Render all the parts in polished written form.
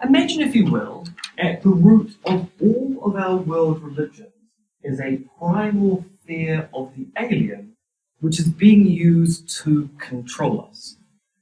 Imagine, if you will, at the root of all of our world religions is a primal fear of the alien, which is being used to control us.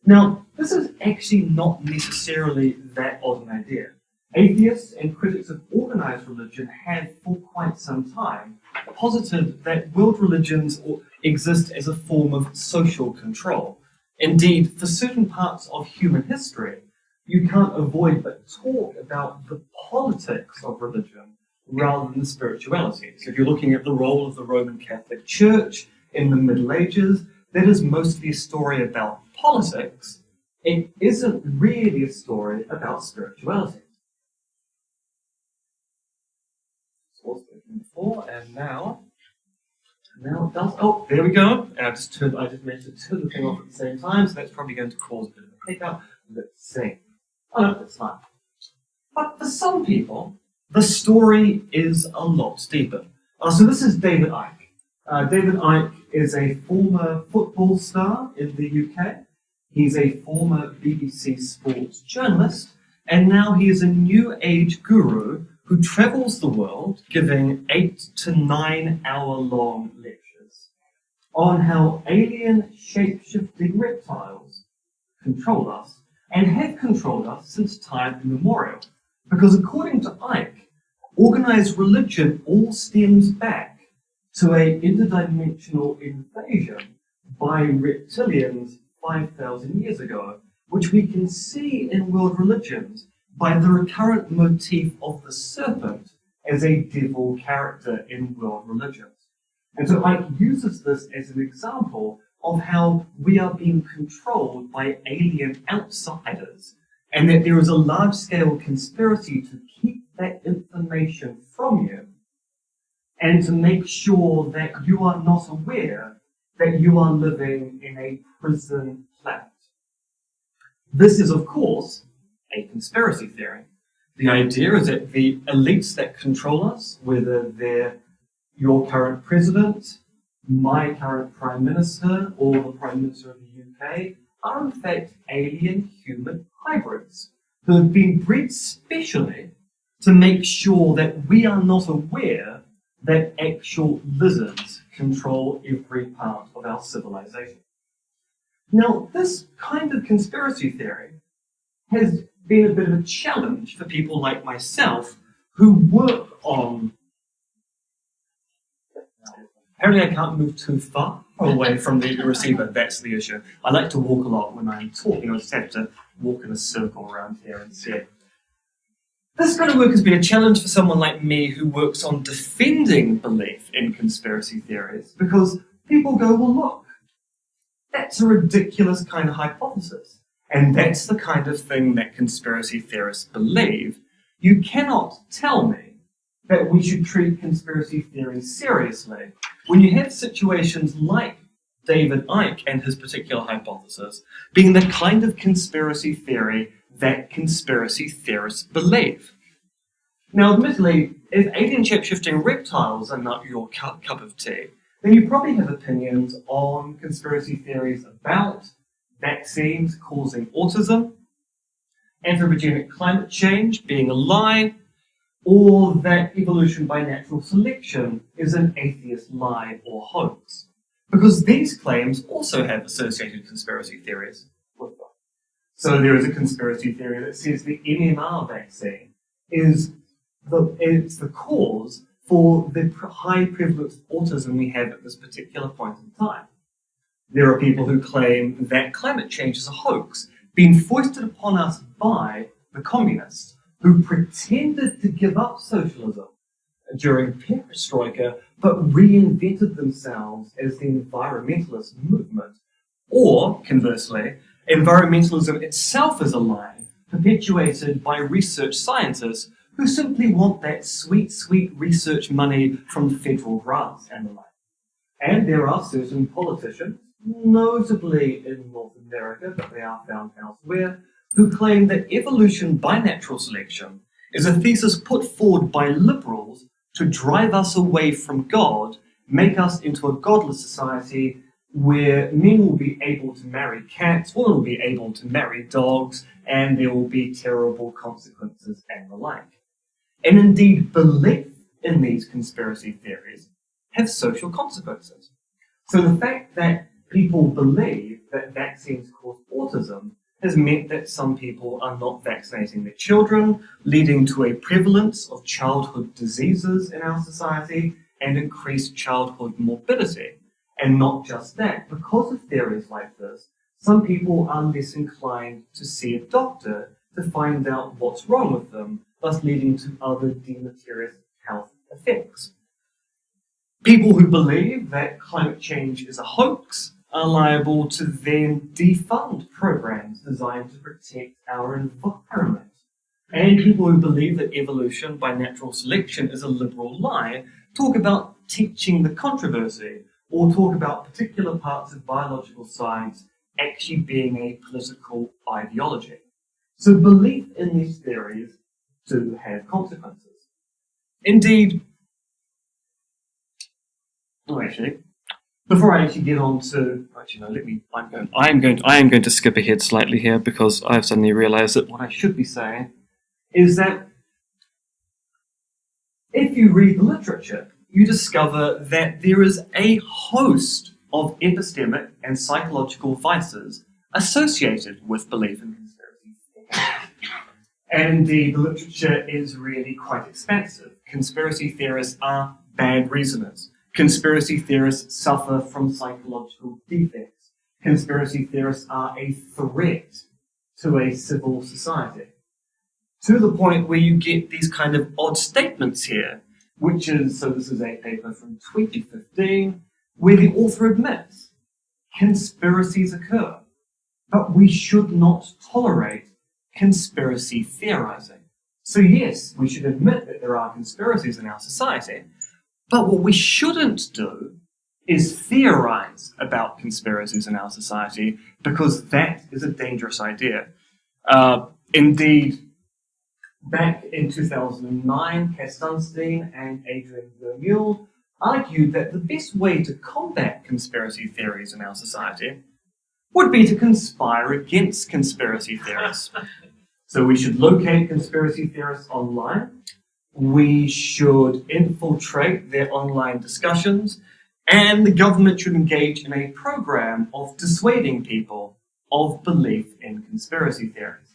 Now, this is actually not necessarily that odd an idea. Atheists and critics of organized religion have for quite some time posited that world religions exist as a form of social control. Indeed, for certain parts of human history, you can't avoid but talk about the politics of religion rather than the spirituality. So if you're looking at the role of the Roman Catholic Church in the Middle Ages, that is mostly a story about politics. It isn't really a story about spirituality. Before, and now it does. Oh, there we go. And I just managed to turn the thing off at the same time, so that's probably going to cause a bit of a hiccup. Let's see. Oh no, that's fine. But for some people, the story is a lot deeper. So this is David Icke. David Icke is a former football star in the UK. He's a former BBC sports journalist, and now he is a new age guru who travels the world giving 8 to 9 hour long lectures on how alien shape-shifting reptiles control us and have controlled us since time immemorial. Because according to Icke, organized religion all stems back to an interdimensional invasion by reptilians 5,000 years ago, which we can see in world religions by the recurrent motif of the serpent as a devil character in world religions. And so Icke uses this as an example of how we are being controlled by alien outsiders, and that there is a large-scale conspiracy to keep that information from you and to make sure that you are not aware that you are living in a prison planet. This is, of course, a conspiracy theory. The idea is that the elites that control us, whether they're your current president, my current prime minister, or the prime minister of the UK, are in fact alien human hybrids who have been bred specially to make sure that we are not aware that actual lizards control every part of our civilization. Now, this kind of conspiracy theory has been a bit of a challenge for people like myself who work on... Apparently I can't move too far away from the receiver, that's the issue. I like to walk a lot when I'm talking, I just have to walk in a circle around here instead. This kind of work has been a challenge for someone like me who works on defending belief in conspiracy theories, because people go, well look, that's a ridiculous kind of hypothesis. And that's the kind of thing that conspiracy theorists believe. You cannot tell me that we should treat conspiracy theories seriously when you have situations like David Icke and his particular hypothesis being the kind of conspiracy theory that conspiracy theorists believe. Now, admittedly, if alien shape-shifting reptiles are not your cup of tea, then you probably have opinions on conspiracy theories about vaccines causing autism, anthropogenic climate change being a lie, or that evolution by natural selection is an atheist lie or hoax. Because these claims also have associated conspiracy theories with them. So there is a conspiracy theory that says the MMR vaccine is the cause for the high prevalence of autism we have at this particular point in time. There are people who claim that climate change is a hoax, being foisted upon us by the communists, who pretended to give up socialism during perestroika, but reinvented themselves as the environmentalist movement. Or, conversely, environmentalism itself is a lie, perpetuated by research scientists who simply want that sweet, sweet research money from federal grants and the like. And there are certain politicians, notably in North America, but they are found elsewhere, who claim that evolution by natural selection is a thesis put forward by liberals to drive us away from God, make us into a godless society, where men will be able to marry cats, women will be able to marry dogs, and there will be terrible consequences and the like. And indeed, belief in these conspiracy theories have social consequences. So the fact that people believe that vaccines cause autism has meant that some people are not vaccinating their children, leading to a prevalence of childhood diseases in our society and increased childhood morbidity. And not just that, because of theories like this, some people are less inclined to see a doctor to find out what's wrong with them, thus leading to other deleterious health effects. People who believe that climate change is a hoax are liable to then defund programs designed to protect our environment. And people who believe that evolution by natural selection is a liberal lie talk about teaching the controversy or talk about particular parts of biological science actually being a political ideology. So belief in these theories do have consequences. Indeed, before I actually get on to, I am going to skip ahead slightly here because I've suddenly realised that what I should be saying is that if you read the literature, you discover that there is a host of epistemic and psychological vices associated with belief in conspiracy theories. And the literature is really quite expansive. Conspiracy theorists are bad reasoners. Conspiracy theorists suffer from psychological defects. Conspiracy theorists are a threat to a civil society. To the point where you get these kind of odd statements here, which is, so this is a paper from 2015, where the author admits conspiracies occur, but we should not tolerate conspiracy theorizing. So yes, we should admit that there are conspiracies in our society, but what we shouldn't do is theorize about conspiracies in our society, because that is a dangerous idea. Indeed, back in 2009, Cass Sunstein and Adrian Vermeule argued that the best way to combat conspiracy theories in our society would be to conspire against conspiracy theorists. So we should locate conspiracy theorists online, we should infiltrate their online discussions, and the government should engage in a program of dissuading people of belief in conspiracy theories.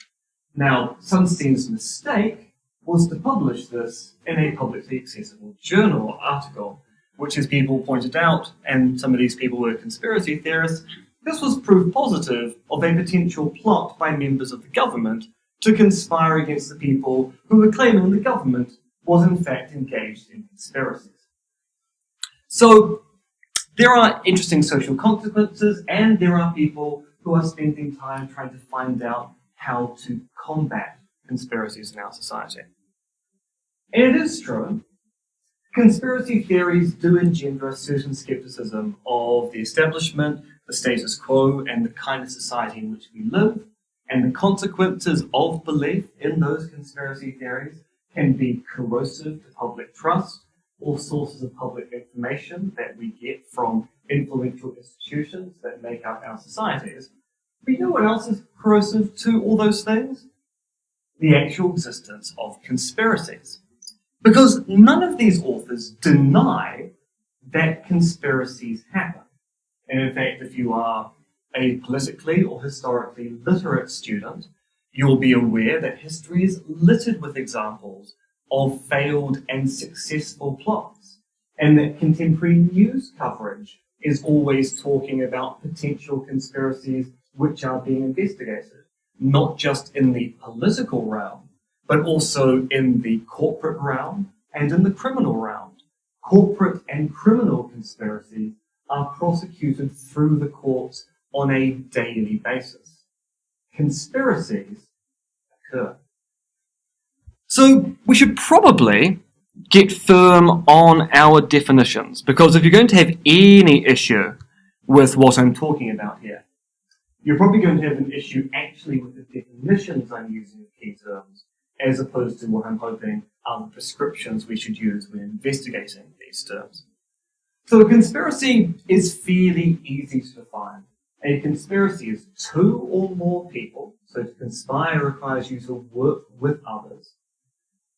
Now, Sunstein's mistake was to publish this in a publicly accessible journal or article, which, as people pointed out, and some of these people were conspiracy theorists, this was proof positive of a potential plot by members of the government to conspire against the people who were claiming the government was in fact engaged in conspiracies. So there are interesting social consequences, and there are people who are spending time trying to find out how to combat conspiracies in our society. And it is true, conspiracy theories do engender a certain skepticism of the establishment, the status quo, and the kind of society in which we live, and the consequences of belief in those conspiracy theories can be corrosive to public trust or sources of public information that we get from influential institutions that make up our societies. But you know what else is corrosive to all those things? The actual existence of conspiracies. Because none of these authors deny that conspiracies happen. And in fact, if you are a politically or historically literate student, you'll be aware that history is littered with examples of failed and successful plots, and that contemporary news coverage is always talking about potential conspiracies which are being investigated, not just in the political realm, but also in the corporate realm and in the criminal realm. Corporate and criminal conspiracies are prosecuted through the courts on a daily basis. Conspiracies occur. So we should probably get firm on our definitions, because if you're going to have any issue with what I'm talking about here, you're probably going to have an issue actually with the definitions I'm using of key terms, as opposed to what I'm hoping are the prescriptions we should use when investigating these terms. So a conspiracy is fairly easy to define. A conspiracy is two or more people, so to conspire requires you to work with others,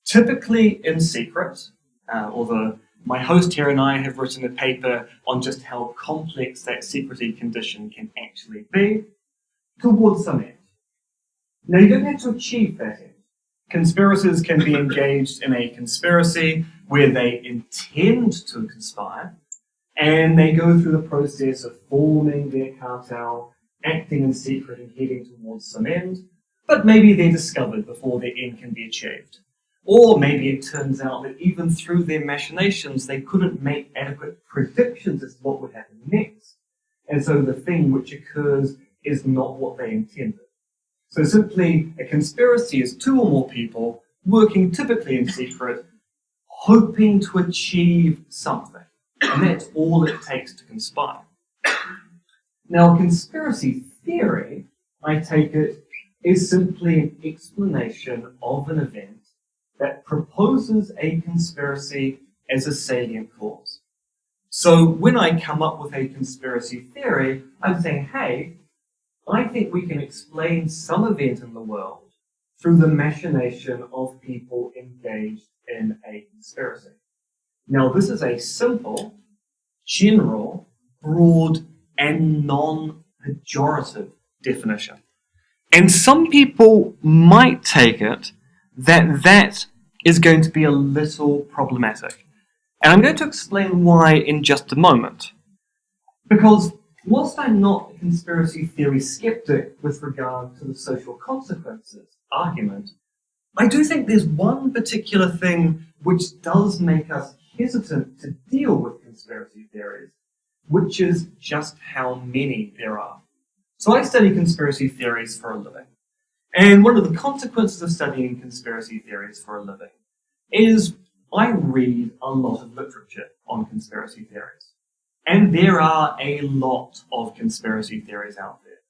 typically in secret, although my host here and I have written a paper on just how complex that secrecy condition can actually be, towards some end. Now, you don't have to achieve that end. Conspirators can be engaged in a conspiracy where they intend to conspire, and they go through the process of forming their cartel, acting in secret and heading towards some end, but maybe they're discovered before their end can be achieved. Or maybe it turns out that even through their machinations, they couldn't make adequate predictions as to what would happen next. And so the thing which occurs is not what they intended. So simply, a conspiracy is two or more people working typically in secret, hoping to achieve something. And that's all it takes to conspire. Now, conspiracy theory, I take it, is simply an explanation of an event that proposes a conspiracy as a salient cause. So when I come up with a conspiracy theory, I'm saying, hey, I think we can explain some event in the world through the machination of people engaged in a conspiracy. Now, this is a simple, general, broad, and non-pejorative definition. And some people might take it that is going to be a little problematic. And I'm going to explain why in just a moment. Because whilst I'm not a conspiracy theory skeptic with regard to the social consequences argument, I do think there's one particular thing which does make us hesitant to deal with conspiracy theories, which is just how many there are. So I study conspiracy theories for a living. And one of the consequences of studying conspiracy theories for a living is I read a lot of literature on conspiracy theories. And there are a lot of conspiracy theories out there.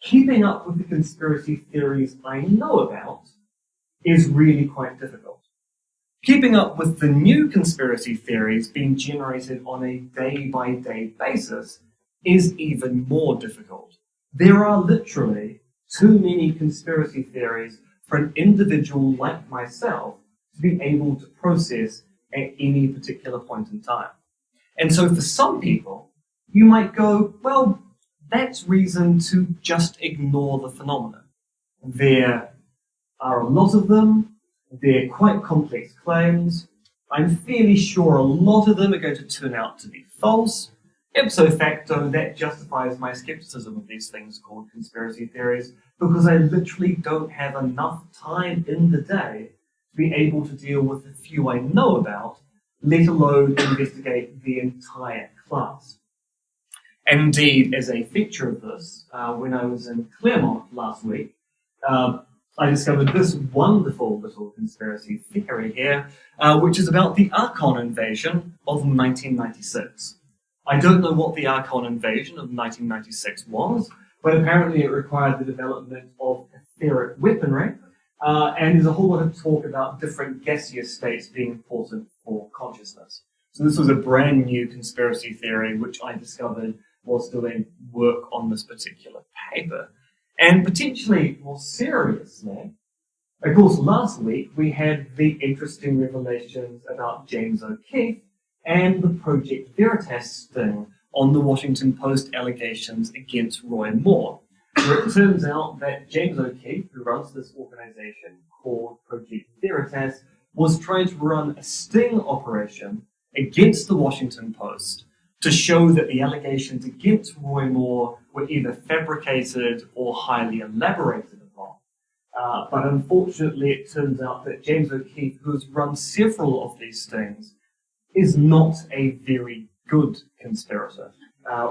Keeping up with the conspiracy theories I know about is really quite difficult. Keeping up with the new conspiracy theories being generated on a day-by-day basis is even more difficult. There are literally too many conspiracy theories for an individual like myself to be able to process at any particular point in time. And so for some people, you might go, well, that's reason to just ignore the phenomenon. There are a lot of them. They're quite complex claims. I'm fairly sure a lot of them are going to turn out to be false. Ipso facto, that justifies my skepticism of these things called conspiracy theories, because I literally don't have enough time in the day to be able to deal with the few I know about, let alone investigate the entire class. And indeed, as a feature of this, when I was in Claremont last week, I discovered this wonderful little conspiracy theory here, which is about the Archon invasion of 1996. I don't know what the Archon invasion of 1996 was, but apparently it required the development of etheric weaponry, and there's a whole lot of talk about different gaseous states being important for consciousness. So this was a brand new conspiracy theory which I discovered whilst doing work on this particular paper. And potentially more seriously, of course, last week we had the interesting revelations about James O'Keefe and the Project Veritas sting on the Washington Post allegations against Roy Moore, where it turns out that James O'Keefe, who runs this organization called Project Veritas, was trying to run a sting operation against the Washington Post to show that the allegations against Roy Moore were either fabricated or highly elaborated upon. But unfortunately, it turns out that James O'Keefe, who has run several of these stings, is not a very good conspirator.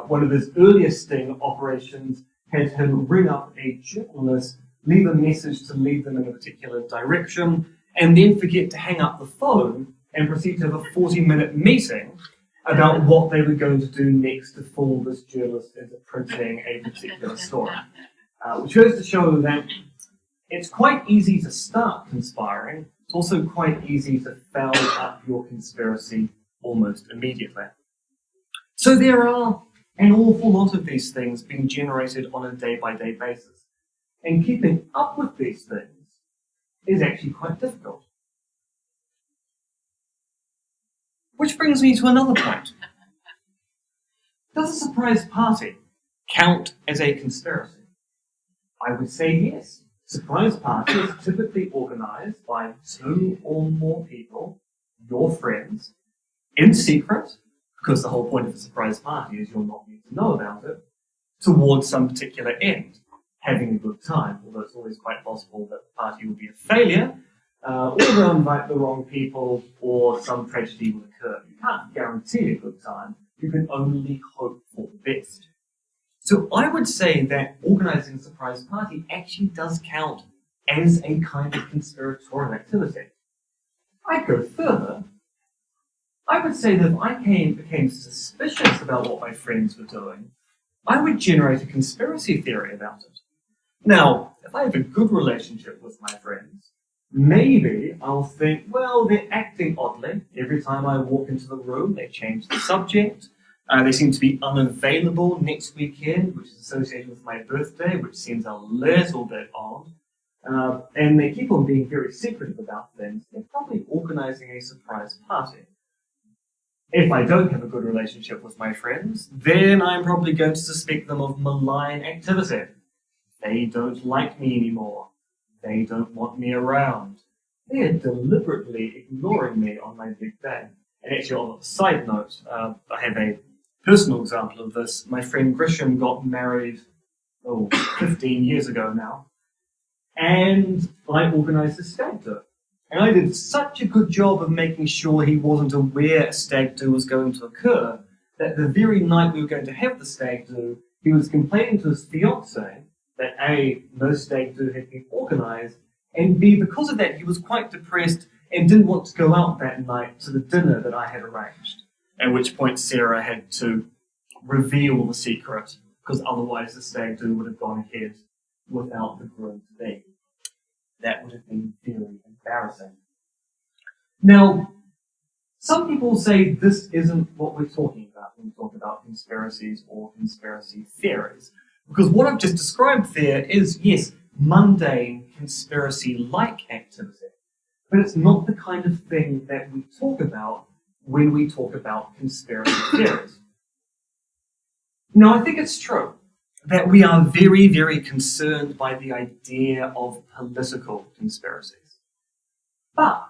One of his earliest sting operations had him ring up a journalist, leave a message to lead them in a particular direction, and then forget to hang up the phone and proceed to have a 40-minute meeting about what they were going to do next to fool this journalist into printing a particular story. Which goes to show that it's quite easy to start conspiring. It's also quite easy to foul up your conspiracy almost immediately. So there are an awful lot of these things being generated on a day-by-day basis. And keeping up with these things is actually quite difficult. Which brings me to another point. Does a surprise party count as a conspiracy? I would say yes. Surprise parties are typically organized by 2 or more people, your friends, in secret, because the whole point of a surprise party is you'll not need to know about it, towards some particular end, having a good time, although it's always quite possible that the party will be a failure, or they'll invite the wrong people, or some tragedy will occur. You can't guarantee a good time, you can only hope for the best. So I would say that organizing a surprise party actually does count as a kind of conspiratorial activity. I'd go further. I would say that if I became suspicious about what my friends were doing, I would generate a conspiracy theory about it. Now, if I have a good relationship with my friends, maybe I'll think, well, they're acting oddly. Every time I walk into the room, they change the subject. They seem to be unavailable next weekend, which is associated with my birthday, which seems a little bit odd. And they keep on being very secretive about things. They're probably organizing a surprise party. If I don't have a good relationship with my friends, then I'm probably going to suspect them of malign activity. They don't like me anymore. They don't want me around. They are deliberately ignoring me on my big day. And actually, on a side note, I have a personal example of this. My friend Grisham got married, 15 years ago now. And I organised a stag do. And I did such a good job of making sure he wasn't aware a stag do was going to occur, that the very night we were going to have the stag do, he was complaining to his fiancée that A, no stag do had been organised, and B, because of that, he was quite depressed and didn't want to go out that night to the dinner that I had arranged. At which point Sarah had to reveal the secret, because otherwise the stag do would have gone ahead without the groom to be. That would have been very embarrassing. Now, some people say this isn't what we're talking about when we talk about conspiracies or conspiracy theories. Because what I've just described there is, yes, mundane conspiracy-like activity. But it's not the kind of thing that we talk about when we talk about conspiracy theories. Now, I think it's true that we are very, very concerned by the idea of political conspiracies. But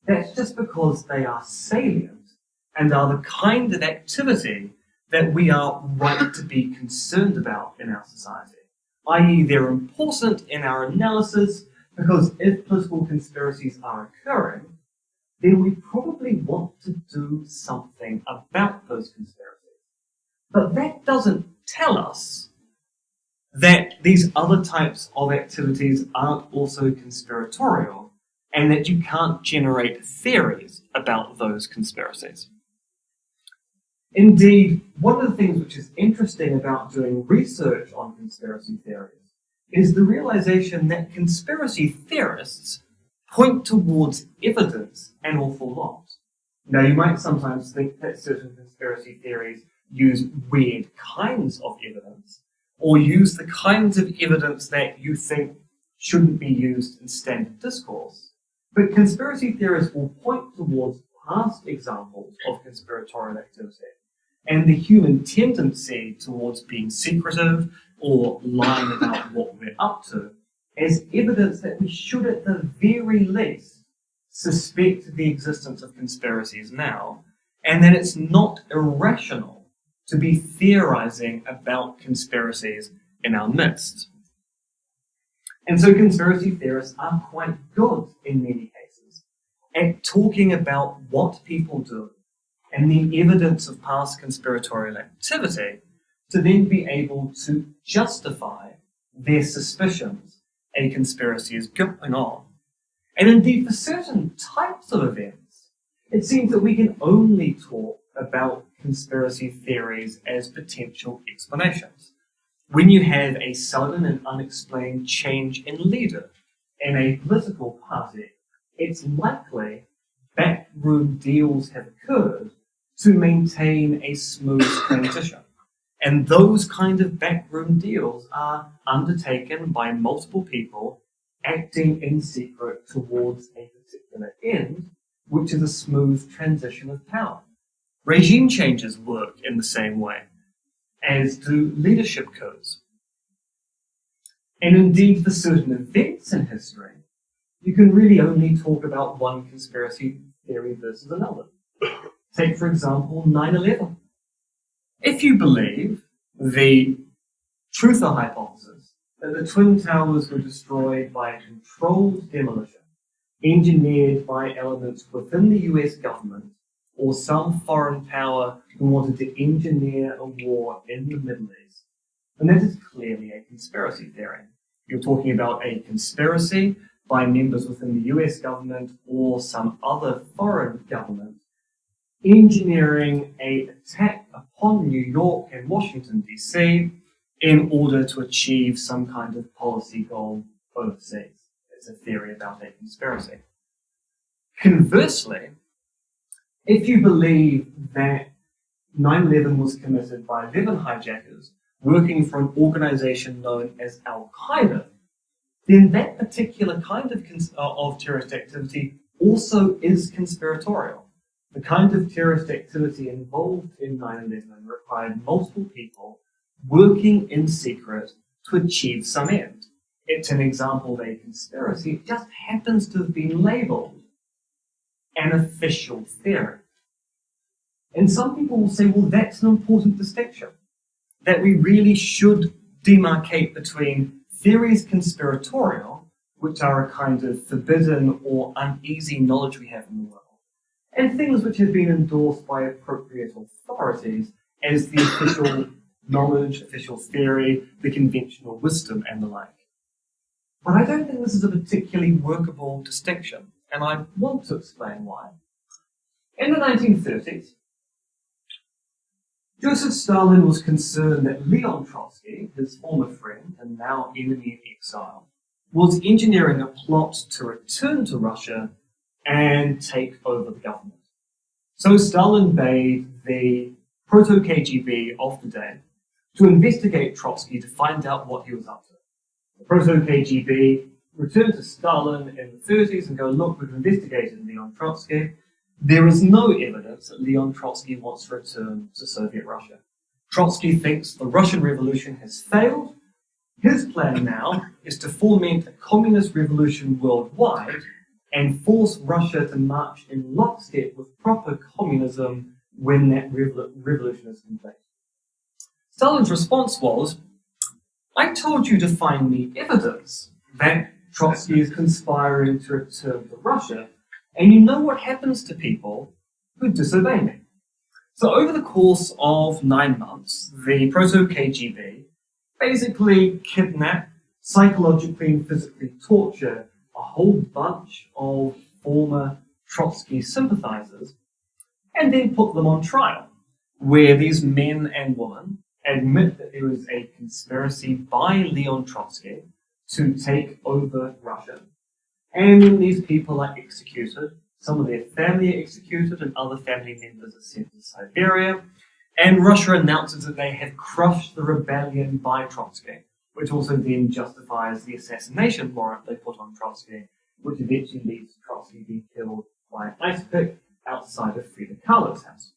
that's just because they are salient and are the kind of activity that we are right to be concerned about in our society. I.e., they're important in our analysis because if political conspiracies are occurring, then we probably want to do something about those conspiracies. But that doesn't tell us that these other types of activities aren't also conspiratorial and that you can't generate theories about those conspiracies. Indeed, one of the things which is interesting about doing research on conspiracy theories is the realization that conspiracy theorists point towards evidence an awful lot. Now, you might sometimes think that certain conspiracy theories use weird kinds of evidence, or use the kinds of evidence that you think shouldn't be used in standard discourse. But conspiracy theorists will point towards past examples of conspiratorial activity and the human tendency towards being secretive or lying about what we're up to as evidence that we should at the very least suspect the existence of conspiracies now, and that it's not irrational to be theorizing about conspiracies in our midst. And so conspiracy theorists are quite good in many cases at talking about what people do and the evidence of past conspiratorial activity to then be able to justify their suspicions a conspiracy is going on. And indeed, for certain types of events, it seems that we can only talk about conspiracy theories as potential explanations. When you have a sudden and unexplained change in leader in a political party, it's likely backroom deals have occurred to maintain a smooth transition. And those kind of backroom deals are undertaken by multiple people acting in secret towards a particular end, which is a smooth transition of power. Regime changes work in the same way, as do leadership coups. And indeed, for certain events in history, you can really only talk about one conspiracy theory versus another. Take, for example, 9/11. If you believe the truther hypothesis that the Twin Towers were destroyed by a controlled demolition, engineered by elements within the US government or some foreign power who wanted to engineer a war in the Middle East, then that is clearly a conspiracy theory. You're talking about a conspiracy by members within the US government or some other foreign government engineering an attack upon New York and Washington, D.C. in order to achieve some kind of policy goal overseas. It's a theory about a conspiracy. Conversely, if you believe that 9/11 was committed by 11 hijackers working for an organization known as Al-Qaeda, then that particular kind of terrorist activity also is conspiratorial. The kind of terrorist activity involved in 9/11 required multiple people working in secret to achieve some end. It's an example of a conspiracy. It just happens to have been labeled an official theory. And some people will say, well, that's an important distinction, that we really should demarcate between theories conspiratorial, which are a kind of forbidden or uneasy knowledge we have in the world, and things which have been endorsed by appropriate authorities as the official knowledge, official theory, the conventional wisdom, and the like. But I don't think this is a particularly workable distinction, and I want to explain why. In the 1930s, Joseph Stalin was concerned that Leon Trotsky, his former friend and now enemy in exile, was engineering a plot to return to Russia and take over the government. So Stalin bade the proto-KGB of the day to investigate Trotsky to find out what he was up to. The proto-KGB returned to Stalin in the 30s and go, look, we've investigated Leon Trotsky. There is no evidence that Leon Trotsky wants to return to Soviet Russia. Trotsky thinks the Russian Revolution has failed. His plan now is to foment a communist revolution worldwide and force Russia to march in lockstep with proper communism when that revolution is complete. Stalin's response was, I told you to find me evidence that Trotsky is conspiring to return to Russia, and you know what happens to people who disobey me. So over the course of 9 months, the proto-KGB basically kidnap, psychologically and physically torture a whole bunch of former Trotsky sympathizers and then put them on trial, where these men and women admit that there was a conspiracy by Leon Trotsky to take over Russia. And then these people are executed. Some of their family are executed and other family members are sent to Siberia. And Russia announces that they have crushed the rebellion by Trotsky, which also then justifies the assassination warrant they put on Trotsky, which eventually leads to Trotsky being killed by an ice pick outside of Frida Kahlo's house.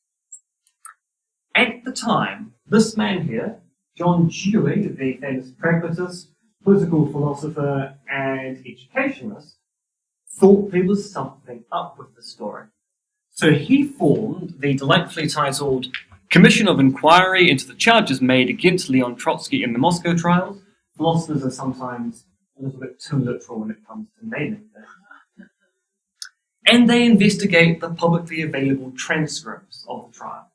At the time, this man here, John Dewey, the famous pragmatist, political philosopher, and educationalist, thought there was something up with the story. So he formed the delightfully titled Commission of Inquiry into the Charges Made Against Leon Trotsky in the Moscow Trials. Philosophers are sometimes a little bit too literal when it comes to naming things. And they investigate the publicly available transcripts of the trial.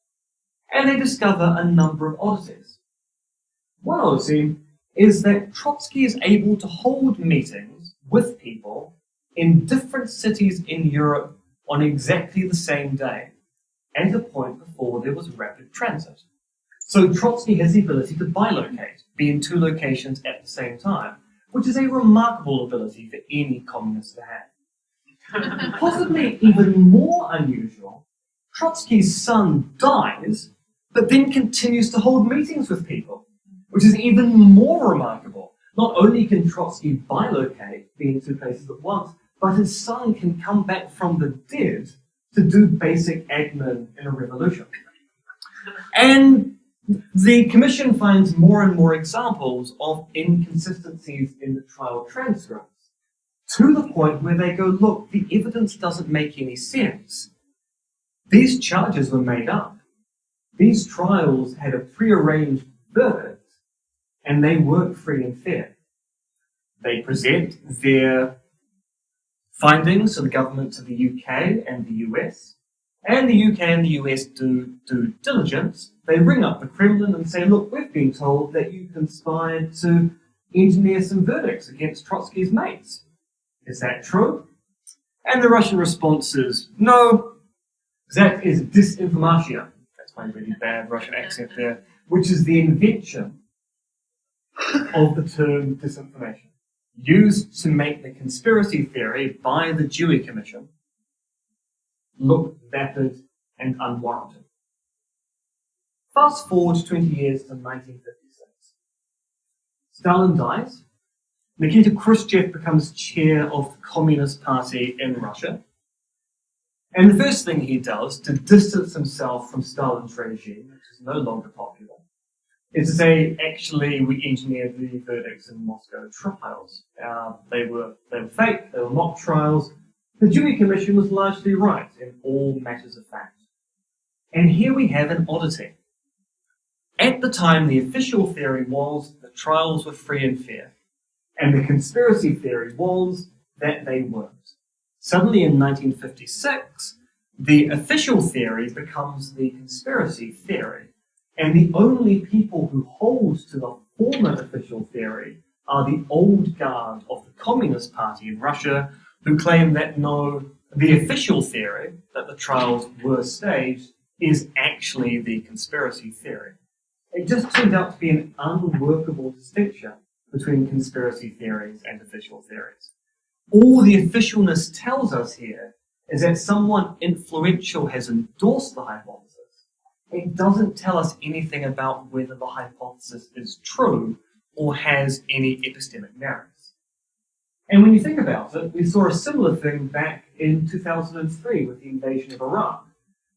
And they discover a number of oddities. One oddity is that Trotsky is able to hold meetings with people in different cities in Europe on exactly the same day, at a point before there was rapid transit. So Trotsky has the ability to bilocate, be in 2 locations at the same time, which is a remarkable ability for any communist to have. Possibly even more unusual Trotsky's son dies, but then continues to hold meetings with people, which is even more remarkable. Not only can Trotsky bilocate, be in two places at once, but his son can come back from the dead to do basic admin in a revolution. And the commission finds more and more examples of inconsistencies in the trial transcripts, to the point where they go, look, the evidence doesn't make any sense. These charges were made up. These trials had a prearranged verdict, and they weren't free and fair. They present their findings to the governments of the UK and the US, and the UK and the US do due diligence. They ring up the Kremlin and say, look, we've been told that you conspired to engineer some verdicts against Trotsky's mates. Is that true? And the Russian response is, no, that is disinformation. That's my really bad Russian accent there, which is the invention of the term disinformation, used to make the conspiracy theory by the Dewey Commission look vapid and unwarranted. Fast forward 20 years to 1956. Stalin dies. Nikita Khrushchev becomes chair of the Communist Party in Russia. And the first thing he does to distance himself from Stalin's regime, which is no longer popular, is to say, actually, we engineered the verdicts in Moscow trials. They were fake, they were mock trials. The Dewey Commission was largely right in all matters of fact. And here we have an oddity. At the time, the official theory was that trials were free and fair, and the conspiracy theory was that they weren't. Suddenly in 1956, the official theory becomes the conspiracy theory, and the only people who hold to the former official theory are the old guard of the Communist Party in Russia, who claim that no, the official theory, that the trials were staged, is actually the conspiracy theory. It just turned out to be an unworkable distinction between conspiracy theories and official theories. All the officialness tells us here is that someone influential has endorsed the hypothesis. It doesn't tell us anything about whether the hypothesis is true or has any epistemic merits. And when you think about it, we saw a similar thing back in 2003 with the invasion of Iraq,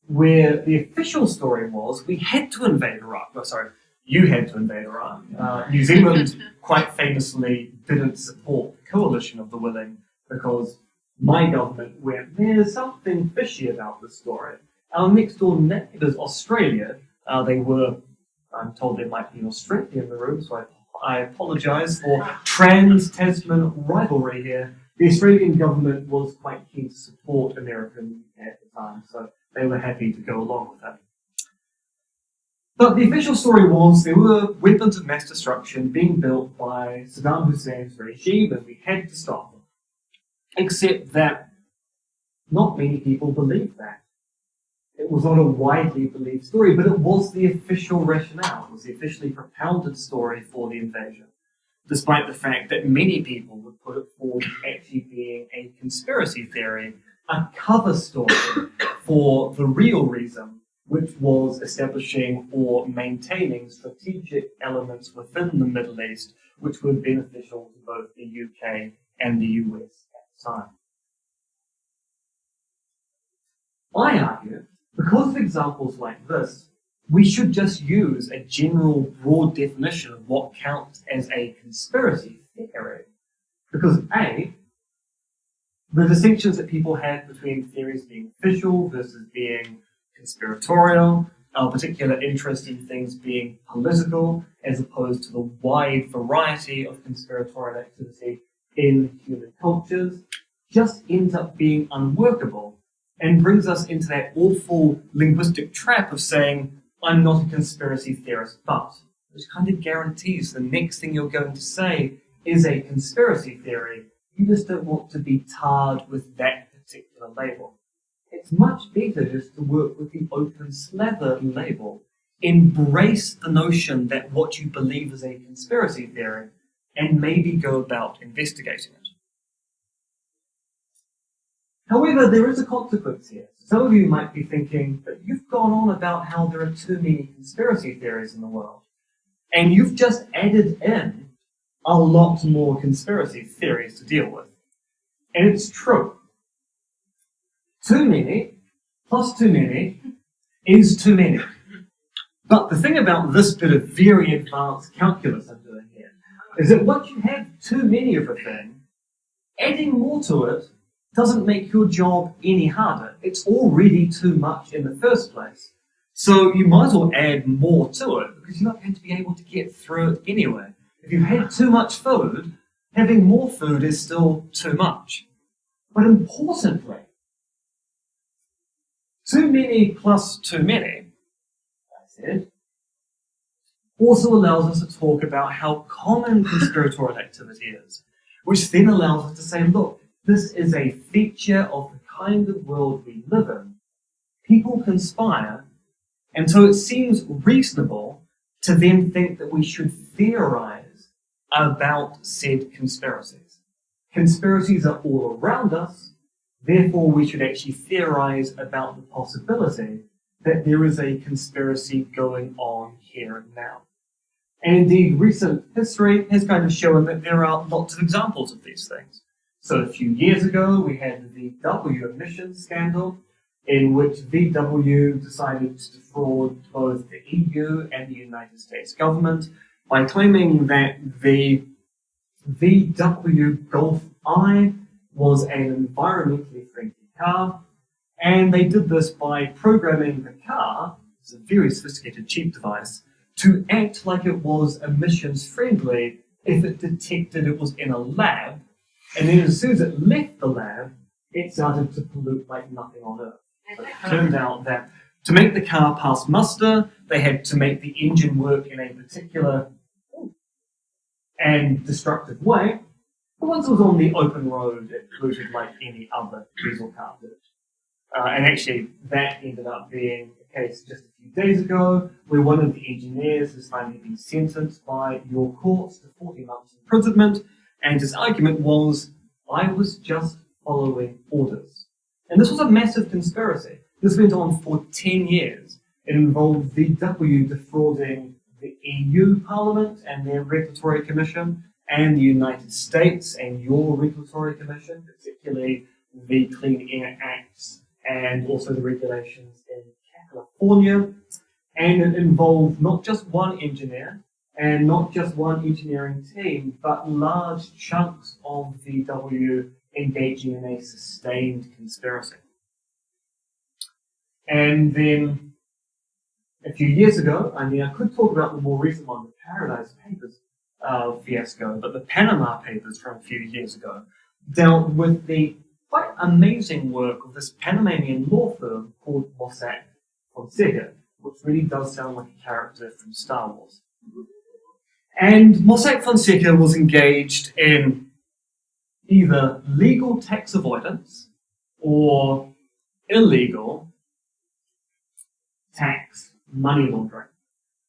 where the official story was we had to invade Iraq. Oh, sorry, you had to invade Iraq. New Zealand quite famously didn't support the coalition of the willing because my government went, there's something fishy about this story. Our next door neighbours, Australia, I'm told there might be an Australia in the room, so I apologise for trans-Tasman rivalry here. The Australian government was quite keen to support America and the UK at the time, so they were happy to go along with that. But the official story was there were weapons of mass destruction being built by Saddam Hussein's regime and we had to stop them. Except that not many people believed that. It was not a widely believed story, but it was the official rationale. It was the officially propounded story for the invasion, despite the fact that many people would put it forward as actually being a conspiracy theory, a cover story for the real reason, which was establishing or maintaining strategic elements within the Middle East, which were beneficial to both the UK and the US at the time. I argue, because of examples like this, we should just use a general broad definition of what counts as a conspiracy theory. Because A, the distinctions that people have between theories being official versus being conspiratorial, our particular interest in things being political, as opposed to the wide variety of conspiratorial activity in human cultures, just ends up being unworkable and brings us into that awful linguistic trap of saying, I'm not a conspiracy theorist, but, which kind of guarantees the next thing you're going to say is a conspiracy theory. You just don't want to be tarred with that particular label. It's much better just to work with the open slather label. Embrace the notion that what you believe is a conspiracy theory and maybe go about investigating it. However, there is a consequence here. Some of you might be thinking that you've gone on about how there are too many conspiracy theories in the world, and you've just added in a lot more conspiracy theories to deal with. And it's true. Too many plus too many is too many. But the thing about this bit of very advanced calculus I'm doing here is that once you have too many of a thing, adding more to it doesn't make your job any harder. It's already too much in the first place. So you might as well add more to it because you're not going to be able to get through it anyway. If you've had too much food, having more food is still too much. But importantly, too many plus too many, I said, also allows us to talk about how common conspiratorial activity is, which then allows us to say, look, this is a feature of the kind of world we live in. People conspire, and so it seems reasonable to then think that we should theorize about said conspiracies. Conspiracies are all around us, therefore we should actually theorize about the possibility that there is a conspiracy going on here and now. And indeed, recent history has kind of shown that there are lots of examples of these things. So a few years ago, we had the VW emissions scandal, in which VW decided to defraud both the EU and the United States government by claiming that the VW Golf I was an environmentally friendly car, and they did this by programming the car, it's a very sophisticated cheap device, to act like it was emissions friendly if it detected it was in a lab, and then as soon as it left the lab, it started to pollute like nothing on earth. So it turned out that to make the car pass muster, they had to make the engine work in a particular and destructive way. But once it was on the open road, it polluted like any other diesel car did. And actually, that ended up being the case just a few days ago, where one of the engineers has finally been sentenced by your courts to 40 months imprisonment, and his argument was, I was just following orders. And this was a massive conspiracy. This went on for 10 years. It involved VW defrauding the EU Parliament and their Regulatory Commission, and the United States and your Regulatory Commission, particularly the Clean Air Acts and also the regulations in California. And it involved not just one engineer and not just one engineering team, but large chunks of VW engaging in a sustained conspiracy. And then a few years ago, I could talk about the more recent one, the Paradise Papers fiasco, but the Panama Papers from a few years ago dealt with the quite amazing work of this Panamanian law firm called Mossack Fonseca, which really does sound like a character from Star Wars. And Mossack Fonseca was engaged in either legal tax avoidance or illegal tax money laundering.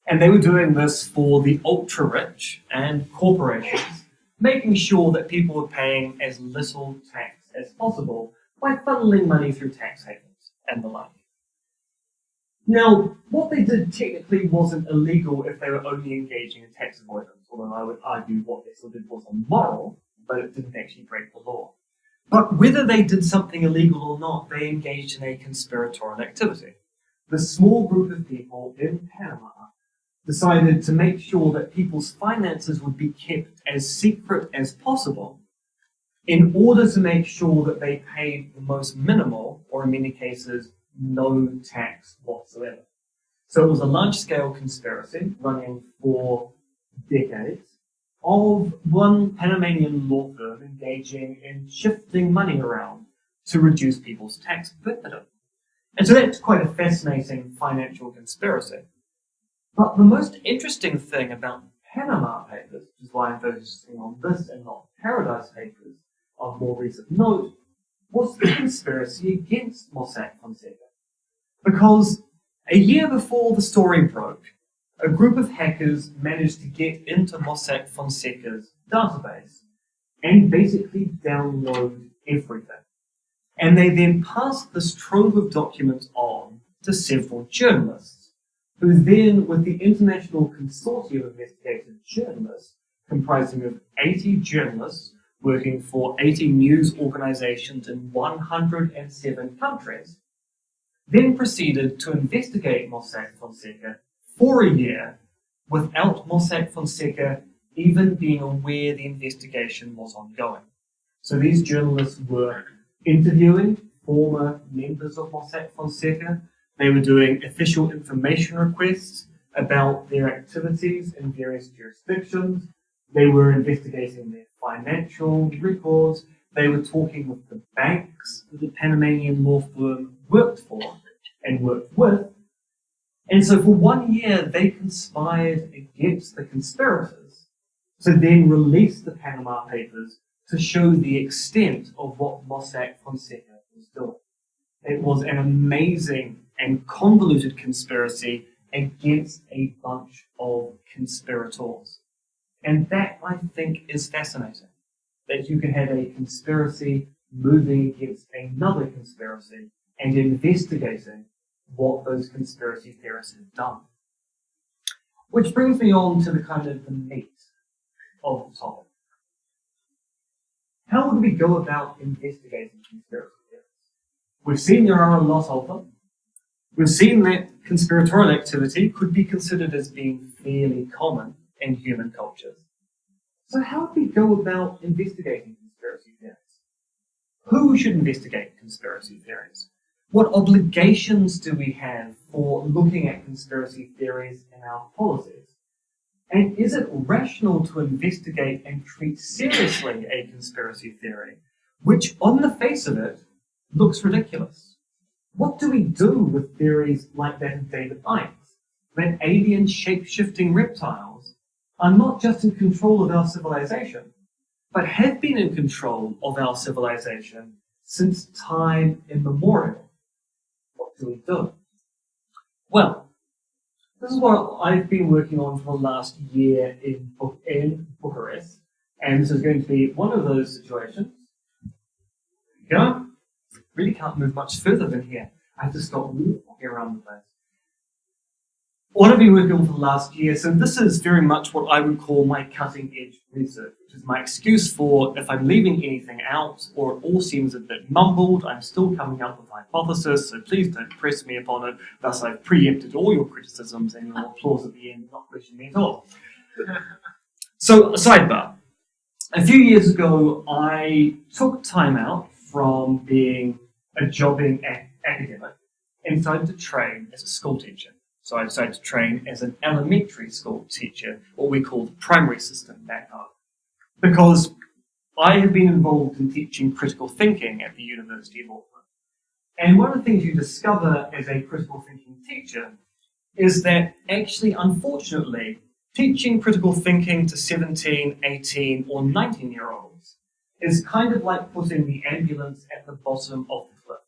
And they were doing this for the ultra-rich and corporations, making sure that people were paying as little tax as possible by funneling money through tax havens and the like. Now, what they did technically wasn't illegal if they were only engaging in tax avoidance, although I would argue what they still did was immoral, but it didn't actually break the law. But whether they did something illegal or not, they engaged in a conspiratorial activity. The small group of people in Panama decided to make sure that people's finances would be kept as secret as possible in order to make sure that they paid the most minimal, or in many cases, no tax whatsoever. So it was a large-scale conspiracy running for decades of one Panamanian law firm engaging in shifting money around to reduce people's tax burden. And so that's quite a fascinating financial conspiracy. But the most interesting thing about the Panama Papers, which is why I'm focusing on this and not Paradise Papers of more recent note, was the conspiracy against Mossack Fonseca. Because a year before the story broke, a group of hackers managed to get into Mossack Fonseca's database and basically download everything. And they then passed this trove of documents on to several journalists, who then, with the International Consortium of Investigative Journalists, comprising of 80 journalists working for 80 news organizations in 107 countries, then proceeded to investigate Mossack Fonseca for a year without Mossack Fonseca even being aware the investigation was ongoing. So these journalists were interviewing former members of Mossack Fonseca. They were doing official information requests about their activities in various jurisdictions. They were investigating their financial records. They were talking with the banks that the Panamanian law firm worked for and worked with. And so for 1 year, they conspired against the conspirators to then release the Panama Papers to show the extent of what Mossack Fonseca was doing. It was an amazing and convoluted conspiracy against a bunch of conspirators. And that, I think, is fascinating. That you can have a conspiracy moving against another conspiracy and investigating what those conspiracy theorists have done. Which brings me on to the kind of the meat of the topic. How would we go about investigating conspiracy theories? We've seen there are a lot of them. We've seen that conspiratorial activity could be considered as being fairly common in human cultures. So how do we go about investigating conspiracy theories? Who should investigate conspiracy theories? What obligations do we have for looking at conspiracy theories in our policies? And is it rational to investigate and treat seriously a conspiracy theory, which on the face of it looks ridiculous? What do we do with theories like that of David Icke's, that alien shape-shifting reptiles are not just in control of our civilization, but have been in control of our civilization since time immemorial? What do we do? Well, this is what I've been working on for the last year in Bucharest, and this is going to be one of those situations. There you go. Really can't move much further than here. I have to stop walking around the place. What I've been working on for the last year, so this is very much what I would call my cutting-edge research, which is my excuse for if I'm leaving anything out or it all seems a bit mumbled, I'm still coming up with a hypothesis, so please don't press me upon it. Thus, I've preempted all your criticisms and your applause at the end, not question me at all. So, a sidebar. A few years ago, I took time out from being a jobbing academic and decided to train as a school teacher. So I decided to train as an elementary school teacher, what we call the primary system back home. Because I have been involved in teaching critical thinking at the University of Auckland. And one of the things you discover as a critical thinking teacher is that actually, unfortunately, teaching critical thinking to 17, 18, or 19-year-olds is kind of like putting the ambulance at the bottom of the cliff.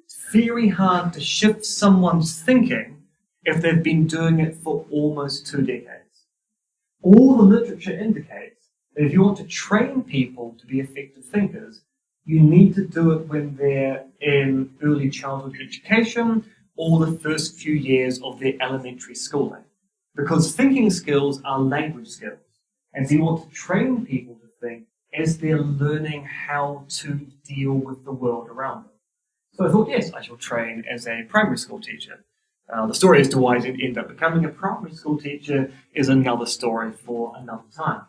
It's very hard to shift someone's thinking if they've been doing it for almost 2 decades. All the literature indicates that if you want to train people to be effective thinkers, you need to do it when they're in early childhood education or the first few years of their elementary schooling. Because thinking skills are language skills. And so you want to train people to think as they're learning how to deal with the world around them. So I thought, yes, I shall train as a primary school teacher. The story as to why I didn't end up becoming a primary school teacher is another story for another time.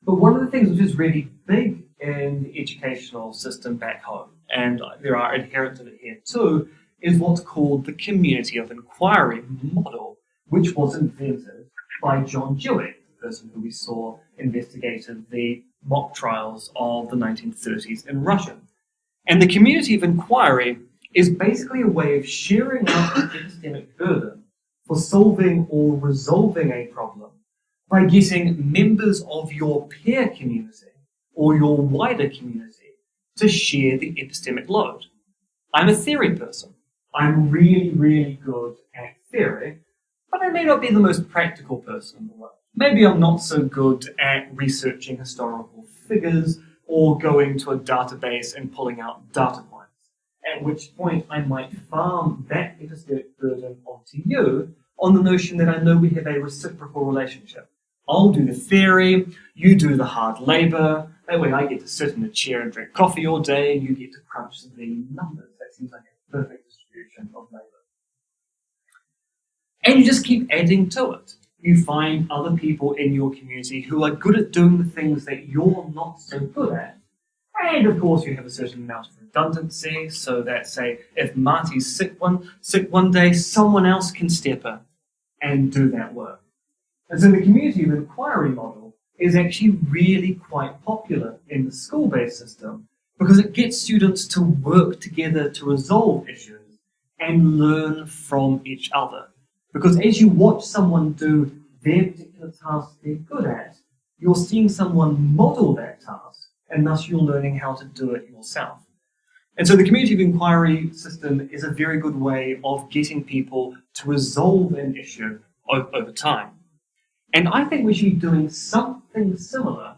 But one of the things which is really big in the educational system back home, and there are adherents of it here too, is what's called the community of inquiry model, which was invented by John Dewey, the person who we saw investigated the mock trials of the 1930s in Russia. And the community of inquiry is basically a way of sharing out the epistemic burden for solving or resolving a problem by getting members of your peer community or your wider community to share the epistemic load. I'm a theory person. I'm really, really good at theory, but I may not be the most practical person in the world. Maybe I'm not so good at researching historical figures or going to a database and pulling out data points. at which point I might farm that epistemic burden onto you on the notion that I know we have a reciprocal relationship. I'll do the theory, you do the hard labour, that way I get to sit in a chair and drink coffee all day and you get to crunch the numbers. That seems like a perfect distribution of labour. And you just keep adding to it. You find other people in your community who are good at doing the things that you're not so good at. And of course you have a certain amount of redundancy so that, say, if Marty's sick one day, someone else can step in and do that work. And so the community of inquiry model is actually really quite popular in the school-based system because it gets students to work together to resolve issues and learn from each other. Because as you watch someone do their particular task they're good at, you're seeing someone model that task, and thus you're learning how to do it yourself. And so the community of inquiry system is a very good way of getting people to resolve an issue over time. And I think we should be doing something similar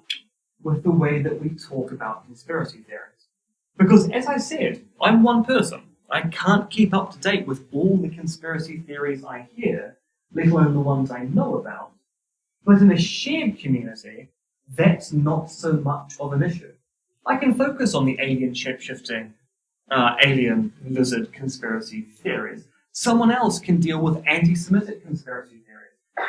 with the way that we talk about conspiracy theories. Because as I said, I'm one person. I can't keep up to date with all the conspiracy theories I hear, let alone the ones I know about. But in a shared community, that's not so much of an issue. I can focus on the alien shape-shifting, alien lizard conspiracy theories. Someone else can deal with anti-Semitic conspiracy theories.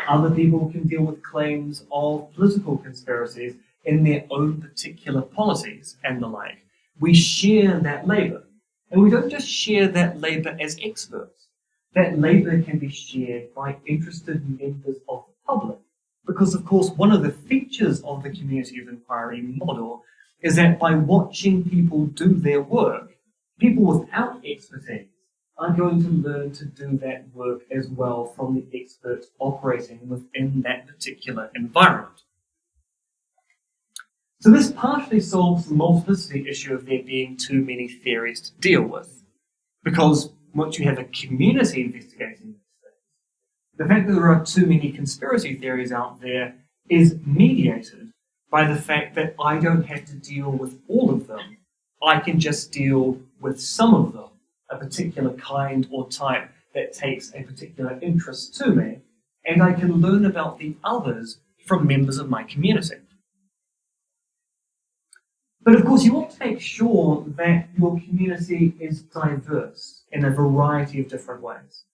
Other people can deal with claims of political conspiracies in their own particular policies and the like. We share that labour. And we don't just share that labour as experts. That labour can be shared by interested members of the public. Because, of course, one of the features of the community of inquiry model is that by watching people do their work, people without expertise are going to learn to do that work as well from the experts operating within that particular environment. So this partially solves the multiplicity issue of there being too many theories to deal with. Because once you have a community investigating these things, the fact that there are too many conspiracy theories out there is mediated by the fact that I don't have to deal with all of them. I can just deal with some of them, a particular kind or type that takes a particular interest to me, and I can learn about the others from members of my community. But of course, you want to make sure that your community is diverse in a variety of different ways.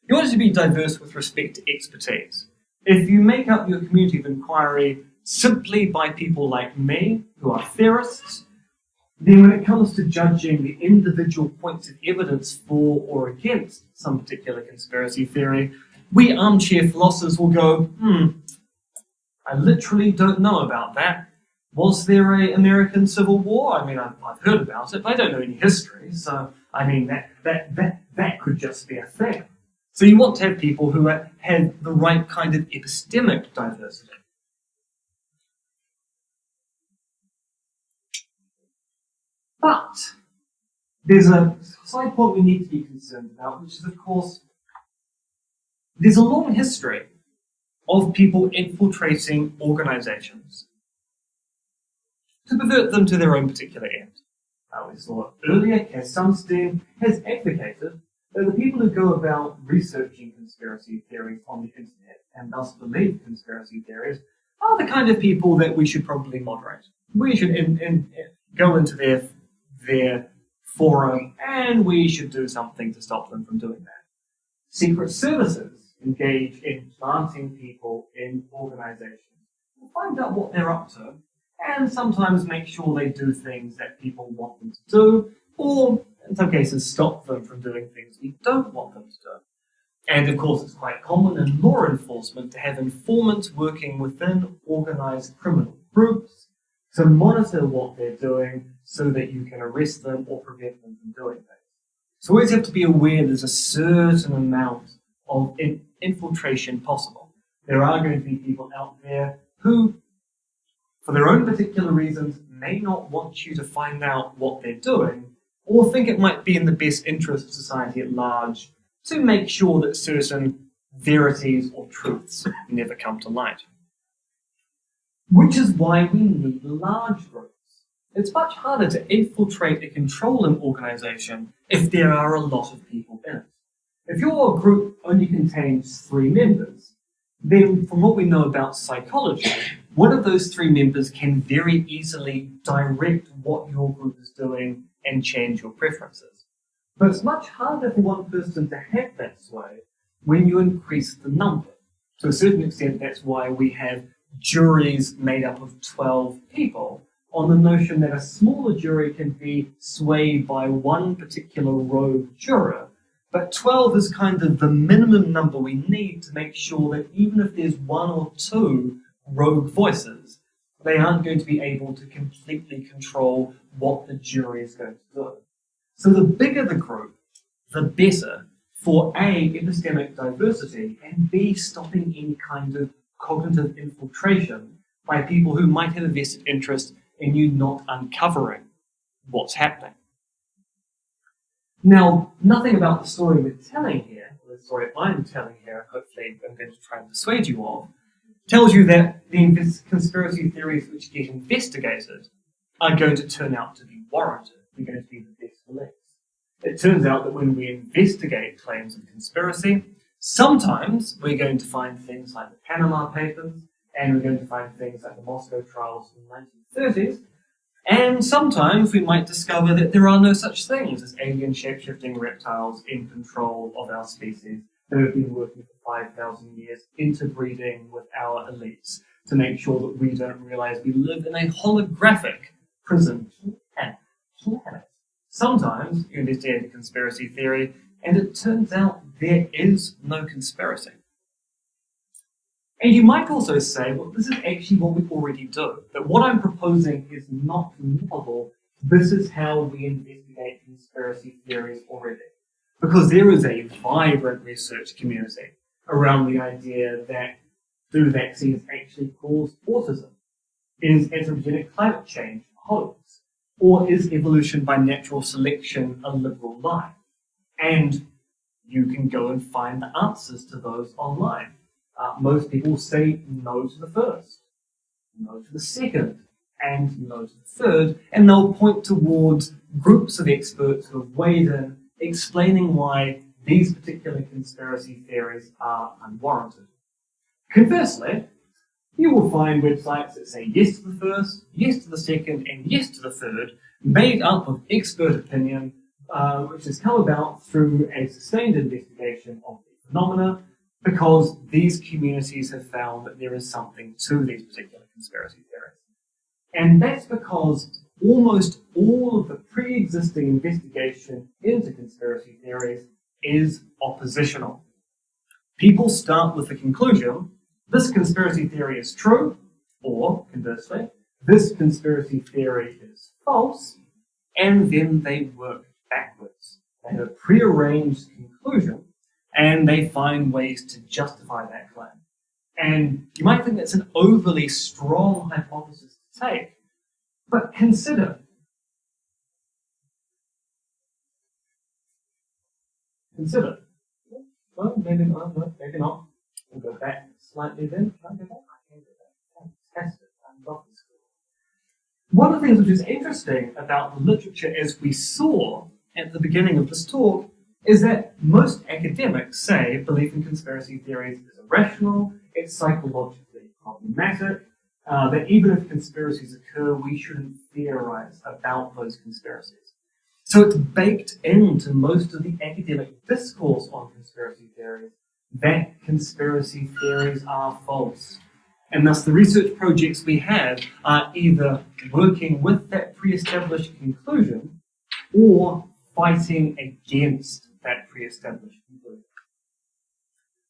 You want it to be diverse with respect to expertise. If you make up your community of inquiry simply by people like me, who are theorists, then when it comes to judging the individual points of evidence for or against some particular conspiracy theory, we armchair philosophers will go, I literally don't know about that. Was there an American Civil War? I mean, I've heard about it, but I don't know any history. So, I mean, that could just be a thing. So you want to have people who have the right kind of epistemic diversity. But there's a side point we need to be concerned about, which is, of course, there's a long history of people infiltrating organizations to pervert them to their own particular end. We saw earlier, Cass Sunstein has advocated that the people who go about researching conspiracy theories on the internet and thus believe conspiracy theories are the kind of people that we should probably moderate. We should go into their forum and we should do something to stop them from doing that. Secret services engage in planting people in organizations to find out what they're up to, and sometimes make sure they do things that people want them to do, or in some cases stop them from doing things we don't want them to do. And of course it's quite common in law enforcement to have informants working within organized criminal groups to monitor what they're doing so that you can arrest them or prevent them from doing things. So we always have to be aware there's a certain amount of infiltration possible. There are going to be people out there who, for their own particular reasons, may not want you to find out what they're doing, or think it might be in the best interest of society at large to make sure that certain verities or truths never come to light. Which is why we need large groups. It's much harder to infiltrate a controlling organization if there are a lot of people in it. If your group only contains 3 members, then from what we know about psychology, one of those 3 members can very easily direct what your group is doing and change your preferences. But it's much harder for one person to have that sway when you increase the number. To a certain extent, that's why we have juries made up of 12 people, on the notion that a smaller jury can be swayed by one particular rogue juror, but 12 is kind of the minimum number we need to make sure that even if there's 1 or 2 rogue voices, they aren't going to be able to completely control what the jury is going to do. So the bigger the group, the better for A, epistemic diversity, and B, stopping any kind of cognitive infiltration by people who might have a vested interest in you not uncovering what's happening. Now, nothing about the story we're telling here, or the story I'm telling here, hopefully I'm going to try and persuade you of, tells you that the conspiracy theories which get investigated are going to turn out to be warranted. They're going to be the best beliefs. It turns out that when we investigate claims of conspiracy, sometimes we're going to find things like the Panama Papers, and we're going to find things like the Moscow trials in the 1930s, and sometimes we might discover that there are no such things as alien shape-shifting reptiles in control of our species that have been working for 5,000 years, interbreeding with our elites to make sure that we don't realize we live in a holographic prison planet. Sometimes you investigate a conspiracy theory, and it turns out there is no conspiracy. And you might also say, well, this is actually what we already do. That what I'm proposing is not novel. This is how we investigate conspiracy theories already. Because there is a vibrant research community around the idea that do vaccines actually cause autism? Is anthropogenic climate change a hoax? Or is evolution by natural selection a liberal lie? And you can go and find the answers to those online. Most people say no to the first, no to the second, and no to the third, and they'll point towards groups of experts who have weighed in, explaining why these particular conspiracy theories are unwarranted. Conversely, you will find websites that say yes to the first, yes to the second, and yes to the third, made up of expert opinion, which has come about through a sustained investigation of the phenomena, because these communities have found that there is something to these particular conspiracy theories. And that's because almost all of the pre-existing investigation into conspiracy theories is oppositional. People start with the conclusion, this conspiracy theory is true, or conversely, this conspiracy theory is false, and then they work backwards. They have a prearranged conclusion, and they find ways to justify that claim. And you might think that's an overly strong hypothesis to take, but consider. Well, maybe not, maybe not. We'll go back slightly then. Can I go back? I can go back. Fantastic. I love this. One of the things which is interesting about the literature, as we saw at the beginning of this talk, is that most academics say belief in conspiracy theories is irrational, it's psychologically problematic, that even if conspiracies occur, we shouldn't theorize about those conspiracies. So it's baked into most of the academic discourse on conspiracy theories that conspiracy theories are false. And thus the research projects we have are either working with that pre-established conclusion or fighting against that pre-established conclusion.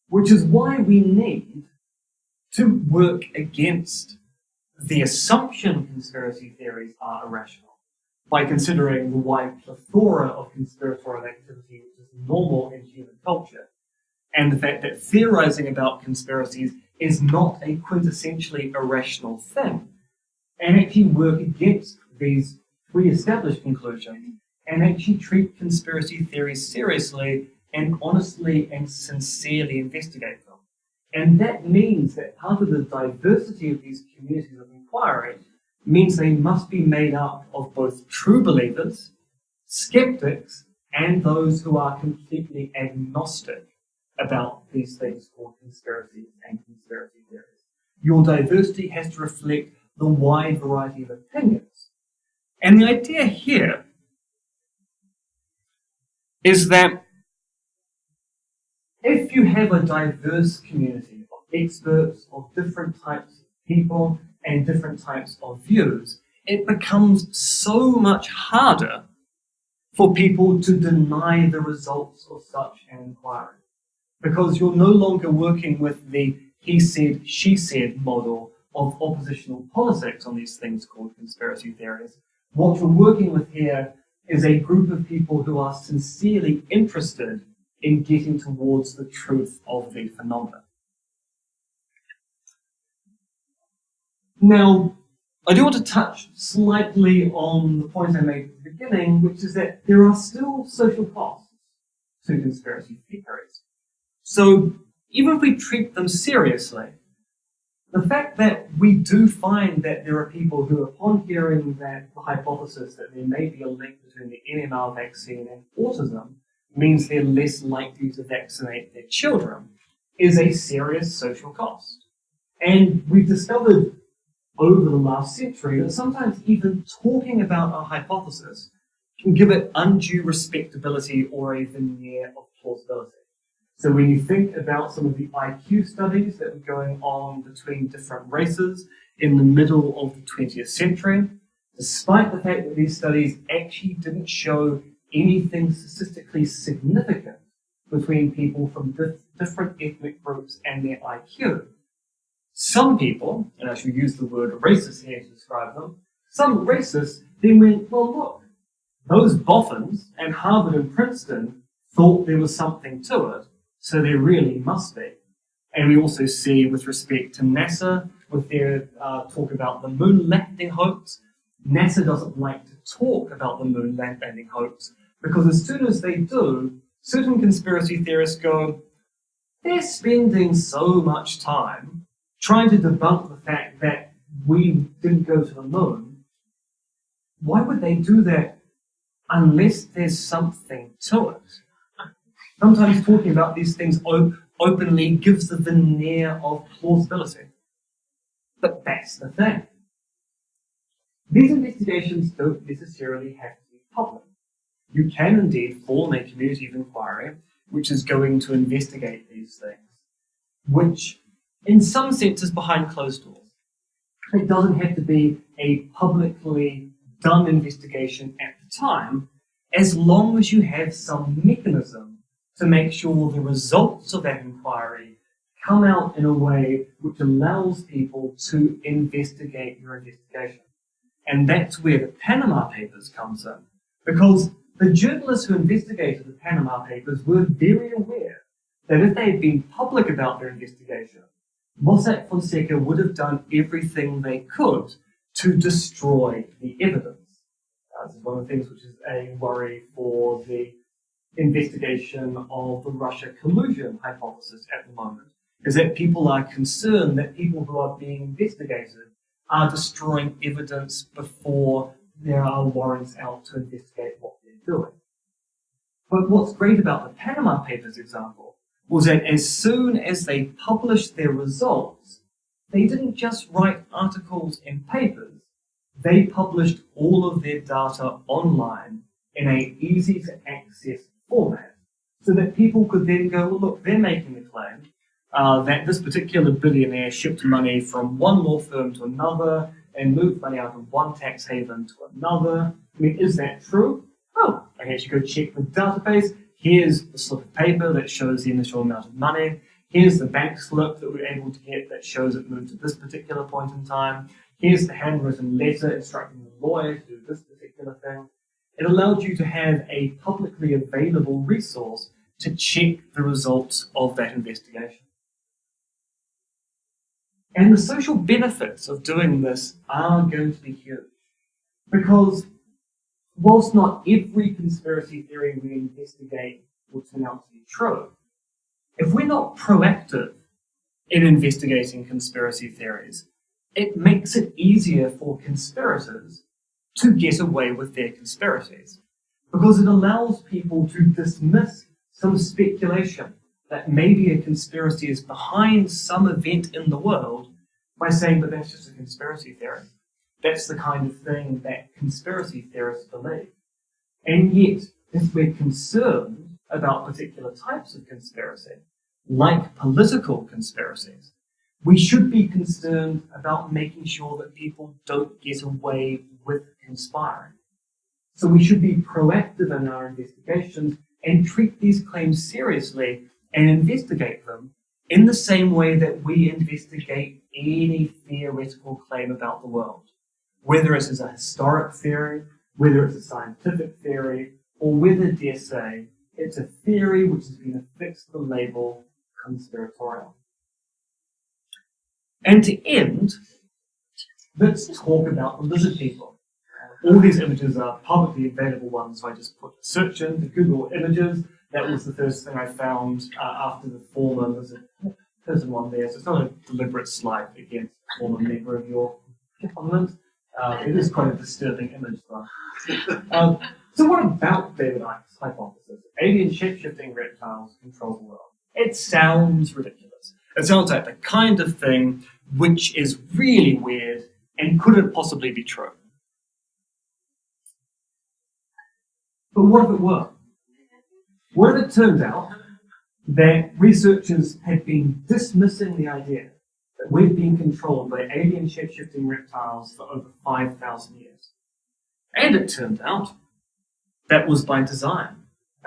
Which is why we need to work against the assumption conspiracy theories are irrational by considering the wide plethora of conspiratorial activity which is normal in human culture, and the fact that theorizing about conspiracies is not a quintessentially irrational thing, and actually work against these pre-established conclusions and actually treat conspiracy theories seriously and honestly and sincerely investigate them. And that means that part of the diversity of these communities of inquiry means they must be made up of both true believers, skeptics, and those who are completely agnostic about these things called conspiracies and conspiracy theories. Your diversity has to reflect the wide variety of opinions. And the idea here is that if you have a diverse community of experts, of different types of people, and different types of views, it becomes so much harder for people to deny the results of such an inquiry. Because you're no longer working with the he said, she said model of oppositional politics on these things called conspiracy theories. What you're working with here is a group of people who are sincerely interested in getting towards the truth of the phenomena. Now, I do want to touch slightly on the point I made at the beginning, which is that there are still social costs to conspiracy theories. So, even if we treat them seriously, the fact that we do find that there are people who, upon hearing that the hypothesis that there may be a link between the MMR vaccine and autism means they're less likely to vaccinate their children, is a serious social cost. And we've discovered over the last century that sometimes even talking about a hypothesis can give it undue respectability or a veneer of plausibility. So when you think about some of the IQ studies that were going on between different races in the middle of the 20th century, despite the fact that these studies actually didn't show anything statistically significant between people from different ethnic groups and their IQ, some people, and I should use the word racist here to describe them, some racists then went, well, look, those boffins at Harvard and Princeton thought there was something to it, so there really must be. And we also see, with respect to NASA, with their talk about the moon landing hoax, NASA doesn't like to talk about the moon landing hoax because as soon as they do, certain conspiracy theorists go, they're spending so much time trying to debunk the fact that we didn't go to the moon. Why would they do that unless there's something to it? Sometimes talking about these things openly gives the veneer of plausibility. But that's the thing. These investigations don't necessarily have to be public. You can indeed form a community of inquiry which is going to investigate these things, which in some sense is behind closed doors. It doesn't have to be a publicly done investigation at the time, as long as you have some mechanism to make sure the results of that inquiry come out in a way which allows people to investigate your investigation. And that's where the Panama Papers comes in, because the journalists who investigated the Panama Papers were very aware that if they had been public about their investigation, Mossack Fonseca would have done everything they could to destroy the evidence. This is one of the things which is a worry for the investigation of the Russia collusion hypothesis at the moment, is that people are concerned that people who are being investigated are destroying evidence before there are warrants out to investigate what they're doing. But what's great about the Panama Papers example was that as soon as they published their results, they didn't just write articles and papers, they published all of their data online in an easy-to-access format so that people could then go, well, look, they're making the claim that this particular billionaire shipped money from one law firm to another and moved money out of one tax haven to another. I mean, is that true? Oh, I can actually go check the database. Here's the slip of paper that shows the initial amount of money. Here's the bank slip that we're able to get that shows it moved to this particular point in time. Here's the handwritten letter instructing the lawyer to do this particular thing. It allowed you to have a publicly available resource to check the results of that investigation. And the social benefits of doing this are going to be huge. Because whilst not every conspiracy theory we investigate will turn out to be true, if we're not proactive in investigating conspiracy theories, it makes it easier for conspirators to get away with their conspiracies, because it allows people to dismiss some speculation that maybe a conspiracy is behind some event in the world by saying that that's just a conspiracy theory. That's the kind of thing that conspiracy theorists believe. And yet, if we're concerned about particular types of conspiracy, like political conspiracies, we should be concerned about making sure that people don't get away with conspiring. So we should be proactive in our investigations and treat these claims seriously and investigate them in the same way that we investigate any theoretical claim about the world, whether it is a historic theory, whether it's a scientific theory, or whether, dare say, it's a theory which has been affixed the label conspiratorial. And to end, let's talk about the lizard people. All these images are publicly available ones, so I just put a search in to Google images. That was the first thing I found after the former lizard person one there. So it's not a deliberate slight against a former member of your parliament. It is quite a disturbing image, though. So what about David Icke's hypothesis? Alien shape-shifting reptiles control the world. It sounds ridiculous. It sounds like the kind of thing which is really weird and couldn't possibly be true. But what if it were? What if it turned out that researchers had been dismissing the idea that we've been controlled by alien shape-shifting reptiles for over 5,000 years? And it turned out that was by design.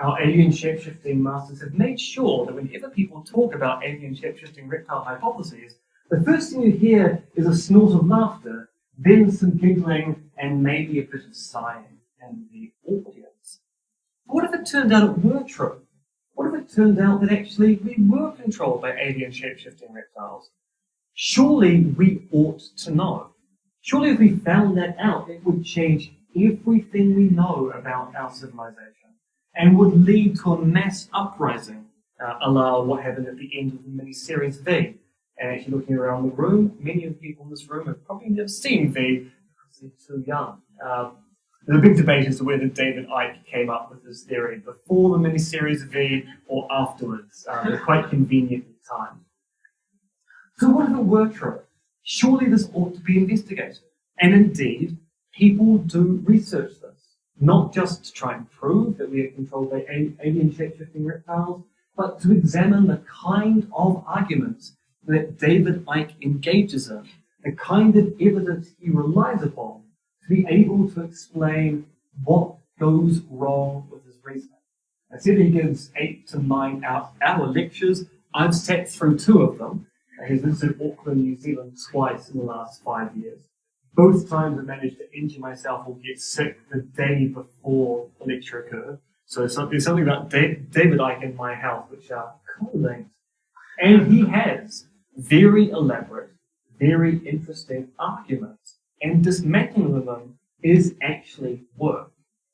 Our alien shape-shifting masters have made sure that whenever people talk about alien shape-shifting reptile hypotheses, the first thing you hear is a snort of laughter, then some giggling, and maybe a bit of sighing in the audience. But what if it turned out it were true? What if it turned out that actually we were controlled by alien shape-shifting reptiles? Surely we ought to know. Surely if we found that out, it would change everything we know about our civilization and would lead to a mass uprising, a la what happened at the end of the mini-series V. And actually looking around the room, many of the people in this room have probably never seen V because they're too young. There's a big debate as to whether David Icke came up with this theory before the mini-series V or afterwards. They're quite conveniently timed. So what if it were true? Surely this ought to be investigated. And indeed, people do research this, not just to try and prove that we are controlled by alien shape-shifting reptiles, but to examine the kind of arguments that David Icke engages in, the kind of evidence he relies upon to be able to explain what goes wrong with his reasoning. I said he gives 8 to 9 hour lectures. I've sat through 2 of them. He's visited Auckland, New Zealand twice in the last 5 years. Both times I managed to injure myself or get sick the day before the lecture occurred. So there's something about David Icke in my house which are co-linked. And he has very elaborate, very interesting arguments. And dismantling them is actually work.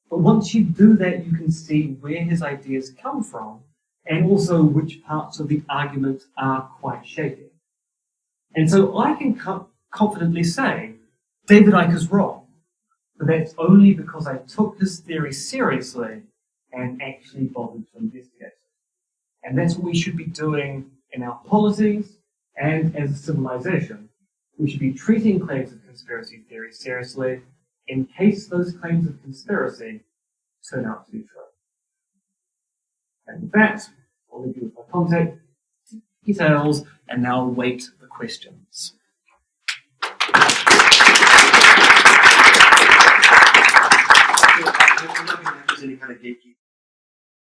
But once you do that, you can see where his ideas come from and also which parts of the argument are quite shaky. And so I can confidently say David Icke is wrong, but that's only because I took his theory seriously and actually bothered to investigate it. And that's what we should be doing in our policies and as a civilization. We should be treating claims of conspiracy theory seriously in case those claims of conspiracy turn out to be true. And with that, I'll leave you with my contact details and now await the questions. Any kind of gatekeeping